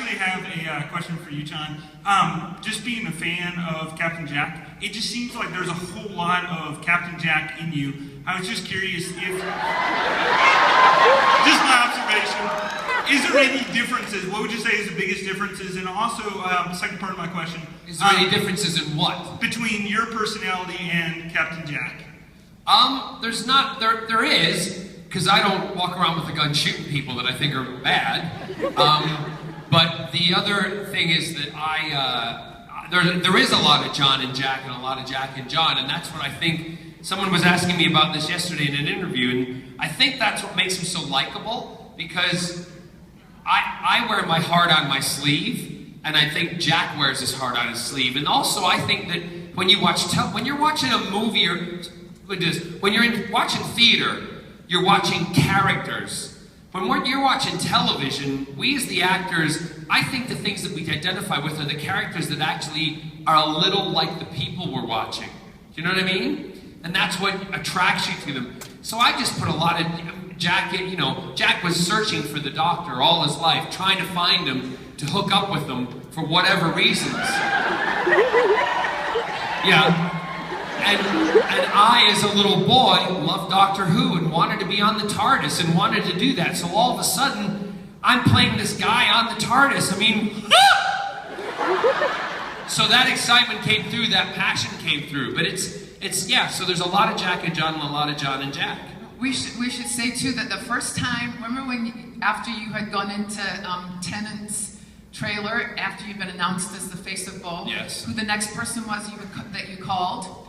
actually have a question for you, John. Just being a fan of Captain Jack, it just seems like there's a whole lot of Captain Jack in you. I was just curious if, just my observation, is there any differences? What would you say is the biggest differences? And also, the second part of my question. Is there any differences in what? Between your personality and Captain Jack. There's not, there is, because I don't walk around with a gun shooting people that I think are bad. But the other thing is that there is a lot of John and Jack and a lot of Jack and John, and that's what I think, someone was asking me about this yesterday in an interview, and I think that's what makes him so likable, because I wear my heart on my sleeve, and I think Jack wears his heart on his sleeve. And also I think that when you're watching a movie, or when you're watching theater, you're watching characters. When you're watching television, we as the actors, I think the things that we identify with are the characters that actually are a little like the people we're watching. Do you know what I mean? And that's what attracts you to them. So I just put a lot of, Jack was searching for the doctor all his life, trying to find him, to hook up with him for whatever reasons. Yeah. And I, as a little boy, loved Doctor Who and wanted to be on the TARDIS and wanted to do that. So all of a sudden, I'm playing this guy on the TARDIS. I mean, so that excitement came through, that passion came through. But yeah, so there's a lot of Jack and John and a lot of John and Jack. We should say too that the first time, remember after you had gone into Tennant's trailer, after you'd been announced as the face of Bo, yes, who the next person was that you called?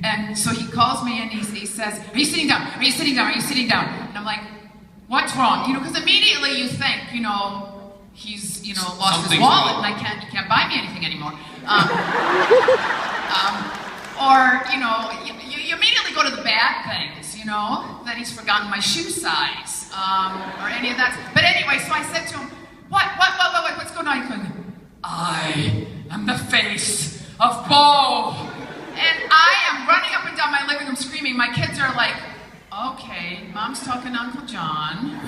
And so he calls me and he says, "Are you sitting down? Are you sitting down? Are you sitting down?" And I'm like, "What's wrong?" Because immediately you think, he's lost his wallet and he can't buy me anything anymore. Or you immediately go to the bad things, that he's forgotten my shoe size, or any of that. But anyway, so I said to him, what's going on? He's going, "I am the face of Bo." And I am running up and down my living room screaming. My kids are like, "Okay, Mom's talking to Uncle John."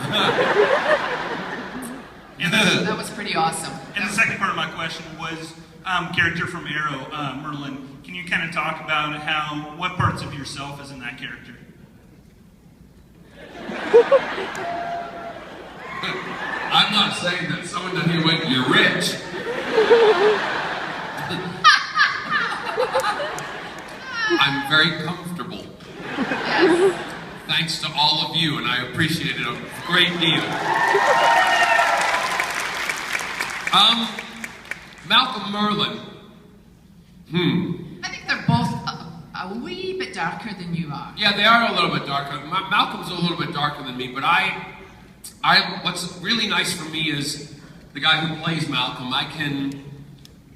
And that was pretty awesome. And the second part of my question was, character from Arrow, Merlin. Can you kind of talk about what parts of yourself is in that character? I'm not saying that. Someone down here went, "You're rich." I'm very comfortable. Yes. Thanks to all of you, and I appreciate it a great deal. Malcolm Merlin. I think they're both a wee bit darker than you are. Yeah, they are a little bit darker. Malcolm's a little bit darker than me, but what's really nice for me is the guy who plays Malcolm. I can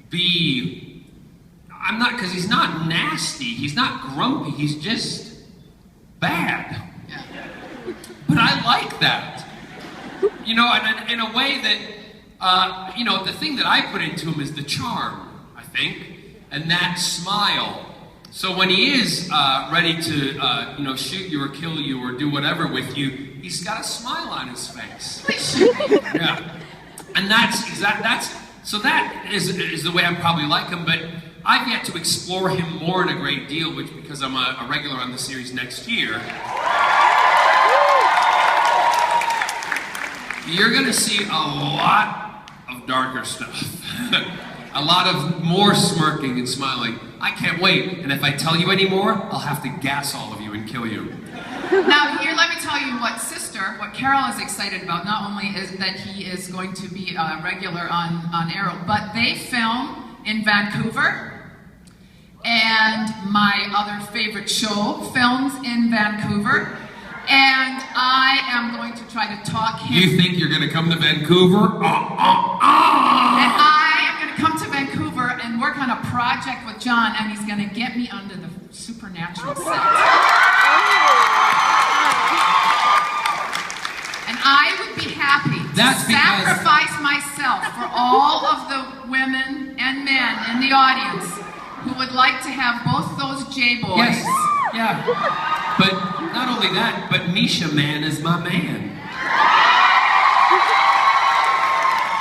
be, because he's not nasty, he's not grumpy, he's just bad. Yeah. But I like that. And in a way that, the thing that I put into him is the charm, I think, and that smile. So when he is ready to, shoot you or kill you or do whatever with you, he's got a smile on his face. Yeah. And that is the way I'm probably like him, but I've yet to explore him more in a great deal, because I'm a regular on the series next year. You're gonna see a lot of darker stuff. A lot of more smirking and smiling. I can't wait, and if I tell you any more, I'll have to gas all of you and kill you. Now here, let me tell you what Carole is excited about. Not only is that he is going to be a regular on Arrow, but they film in Vancouver, and my other favorite show films in Vancouver, and I am going to try to talk him. You think you're going to come to Vancouver? And I am going to come to Vancouver and work on a project with John, and he's going to get me under the supernatural set. And I would be happy to sacrifice myself for all of the women and men in the audience who would like to have both those J-boys. Yes, yeah. But not only that, but Misha Man is my man.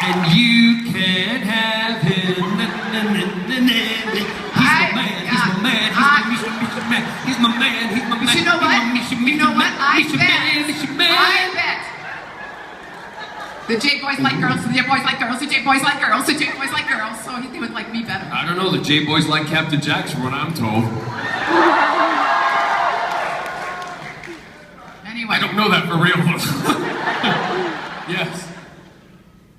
and you can have him. He's my man, he's my man, he's my man, he's my man, he's my man. But you know what? You know what? I bet. The J boys like girls, the J boys like girls, the J boys like girls, the J boys like girls, so they would like me better. I don't know, the J boys like Captain Jack's from what I'm told. Anyway. I don't know that for real.